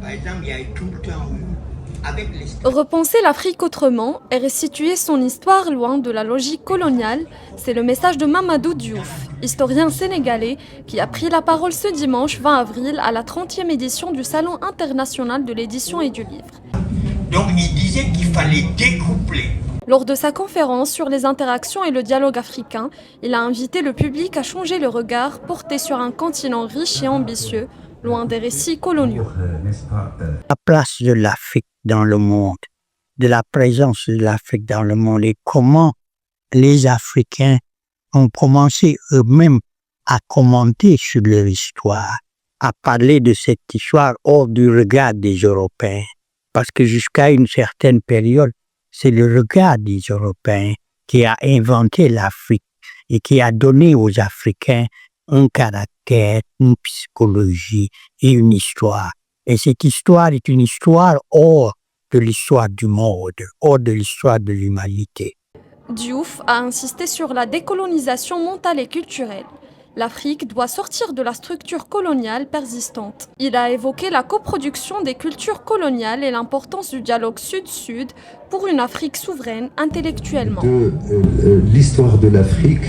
Par exemple, il y a tout le temps eu, avec les... Repenser l'Afrique autrement et restituer son histoire loin de la logique coloniale, c'est le message de Mamadou Diouf, historien sénégalais qui a pris la parole ce dimanche 20 avril à la 30e édition du Salon international de l'édition et du livre. Donc il disait qu'il fallait découpler. Lors de sa conférence sur les interactions et le dialogue africain, il a invité le public à changer le regard porté sur un continent riche et ambitieux, loin des récits coloniaux. La place de l'Afrique dans le monde, de la présence de l'Afrique dans le monde et comment les Africains ont commencé eux-mêmes à commenter sur leur histoire, à parler de cette histoire hors du regard des Européens. Parce que jusqu'à une certaine période, c'est le regard des Européens qui a inventé l'Afrique et qui a donné aux Africains un caractère, une psychologie et une histoire. Et cette histoire est une histoire hors de l'histoire du monde, hors de l'histoire de l'humanité. Diouf a insisté sur la décolonisation mentale et culturelle. L'Afrique doit sortir de la structure coloniale persistante. Il a évoqué la coproduction des cultures coloniales et l'importance du dialogue sud-sud pour une Afrique souveraine intellectuellement. L'histoire de l'Afrique.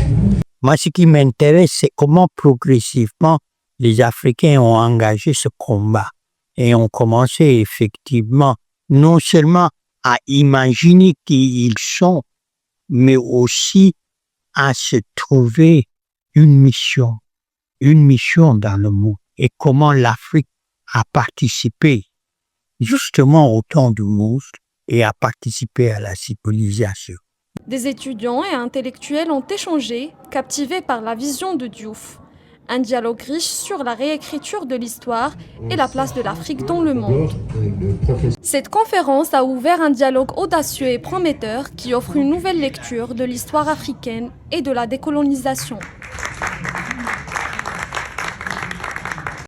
Moi, ce qui m'intéresse, c'est comment progressivement les Africains ont engagé ce combat et ont commencé effectivement non seulement à imaginer qui ils sont, mais aussi à se trouver une mission dans le monde et comment l'Afrique a participé justement au temps du monstre et a participé à la civilisation. Des étudiants et intellectuels ont échangé, captivés par la vision de Diouf. Un dialogue riche sur la réécriture de l'histoire et la place de l'Afrique dans le monde. Cette conférence a ouvert un dialogue audacieux et prometteur qui offre une nouvelle lecture de l'histoire africaine et de la décolonisation.